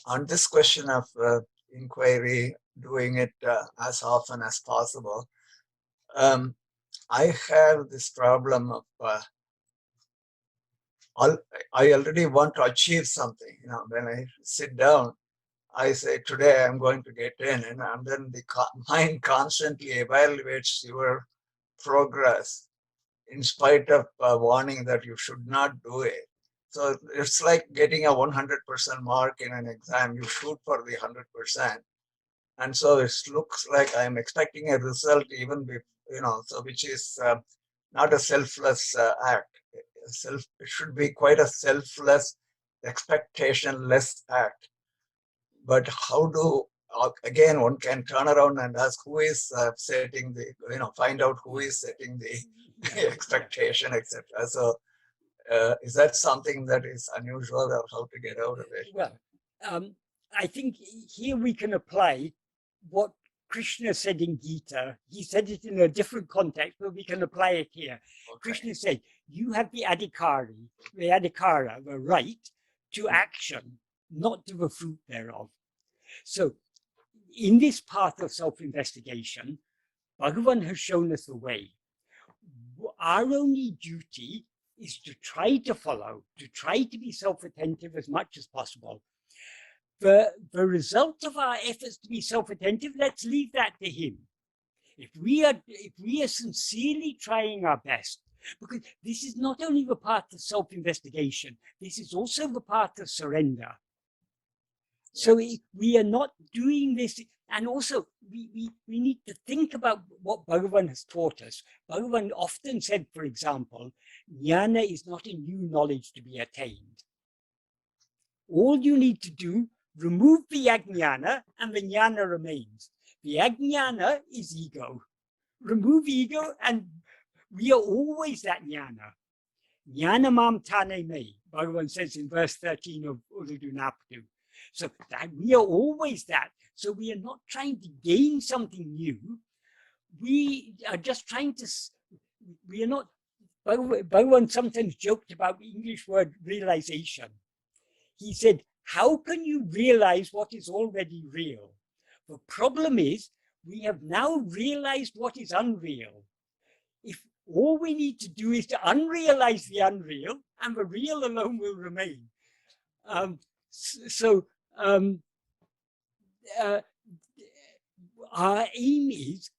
on this question of inquiry, doing it as often as possible, I have this problem of I already want to achieve something. When I sit down, I say, today I'm going to get in, and then the mind constantly evaluates your progress in spite of warning that you should not do it. So it's like getting a 100% mark in an exam. You shoot for the 100%. And so it looks like I'm expecting a result even before, so which is not a selfless act. It should be quite a selfless, expectation-less act. But how do, again, one can turn around and ask who is setting the, find out who is setting the expectation, etc. So is that something that is unusual, or how to get out of it? Well, I think here we can apply what Krishna said in Gita. He said it in a different context, but we can apply it here. Okay. Krishna said, you have the adhikara, the right to action, not to the fruit thereof. So in this path of self-investigation, Bhagavan has shown us the way. Our only duty is to try to follow, to try to be self-attentive as much as possible. The result of our efforts to be self-attentive, let's leave that to him. If we are sincerely trying our best, because this is not only the path of self-investigation, this is also the path of surrender. So we are not doing this, and also we need to think about what Bhagavan has taught us. Bhagavan often said, for example, jnana is not a new knowledge to be attained. All you need to do, remove the ajnana, and the jnana remains. The ajnana is ego. Remove ego, and we are always that jnana. Jnana mam tane me, Bhagavan says in verse 13 of Ulladu Napadu. So that we are always that. So we are not trying to gain something new. We are just trying to, we are not, Bhagavan sometimes joked about the English word realization. He said, how can you realize what is already real? The problem is, we have now realized what is unreal. If all we need to do is to unrealize the unreal, and the real alone will remain. Our aim is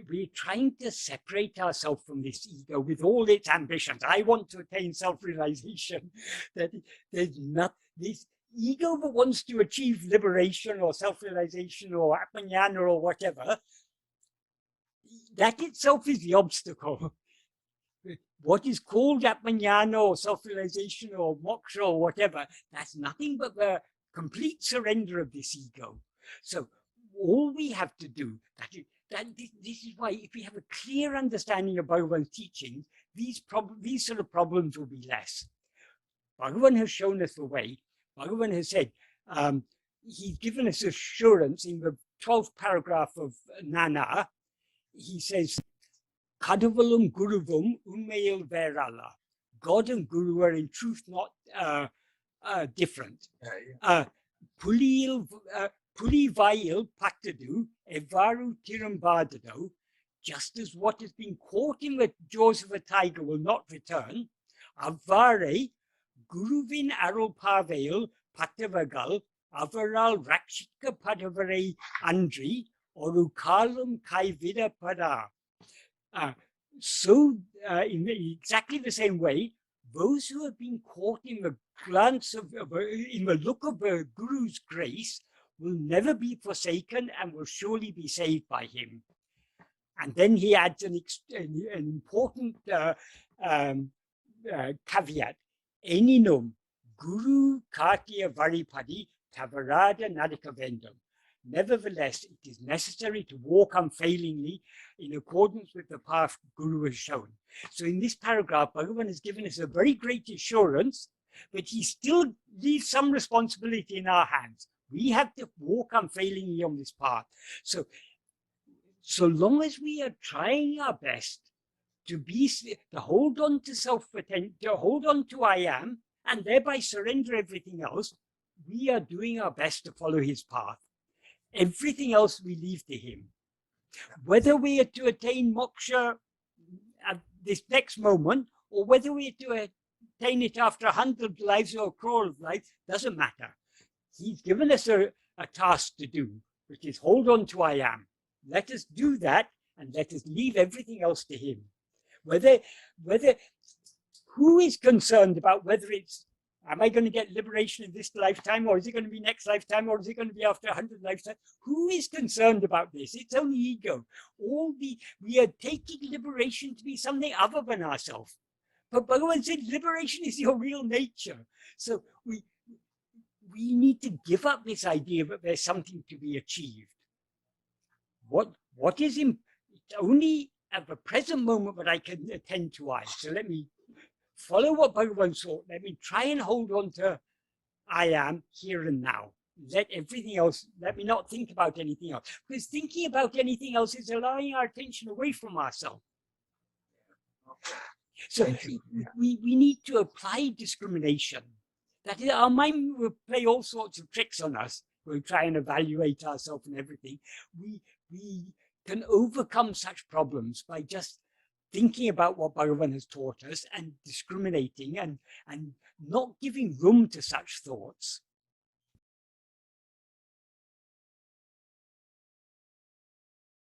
we're trying to separate ourselves from this ego with all its ambitions. I want to attain self-realization. That there's not this ego that wants to achieve liberation or self-realization or ātma-vicāra or whatever. That itself is the obstacle. What is called ātma-vicāra or self-realization or moksha or whatever, that's nothing but the complete surrender of this ego. So all we have to do, this is why if we have a clear understanding of Bhagavan's teachings, these sort of problems will be less. Bhagavan has shown us the way. Bhagavan has said, he's given us assurance in the 12th paragraph of Nana. He says, Kadavalum Guruvum Unmail Verala. God and Guru are in truth not different. Puli Vail Patadu, Evaru Tirambadado, just as what has been caught in the jaws of a tiger will not return, Avare Guruvin Aral Pavel Patavagal, Avaral Rakshika Padavare Andri, Orukalum Kaivida Pada. In exactly the same way, those who have been caught in the glance of, in the look of the Guru's grace will never be forsaken and will surely be saved by him. And then he adds an important caveat. Eninum Guru Kartiya Varipadi Tavarada Nadikavendam. Nevertheless, it is necessary to walk unfailingly in accordance with the path Guru has shown. So in this paragraph, Bhagavan has given us a very great assurance, but he still leaves some responsibility in our hands. We have to walk unfailingly on this path. So long as we are trying our best to hold on to self-attention, to hold on to I am, and thereby surrender everything else, we are doing our best to follow his path. Everything else we leave to him. Whether we are to attain moksha at this next moment, or whether we are to attain it after 100 lives or a crore of lives, doesn't matter. He's given us a task to do, which is hold on to I am. Let us do that, and let us leave everything else to him. Who is concerned about whether it's, am I going to get liberation in this lifetime, or is it going to be next lifetime, or is it going to be after 100 lifetimes? Who is concerned about this? It's only ego. We are taking liberation to be something other than ourselves. But Bhagavan said liberation is your real nature. So we need to give up this idea that there's something to be achieved. What is it's only at the present moment that I can attend to I. So let me follow what Bhagavan taught. Let me try and hold on to I am here and now. Let everything else, let me not think about anything else. Because thinking about anything else is allowing our attention away from ourselves. So we need to apply discrimination. That is, our mind will play all sorts of tricks on us. We'll try and evaluate ourselves and everything. We can overcome such problems by just thinking about what Bhagavan has taught us and discriminating and not giving room to such thoughts.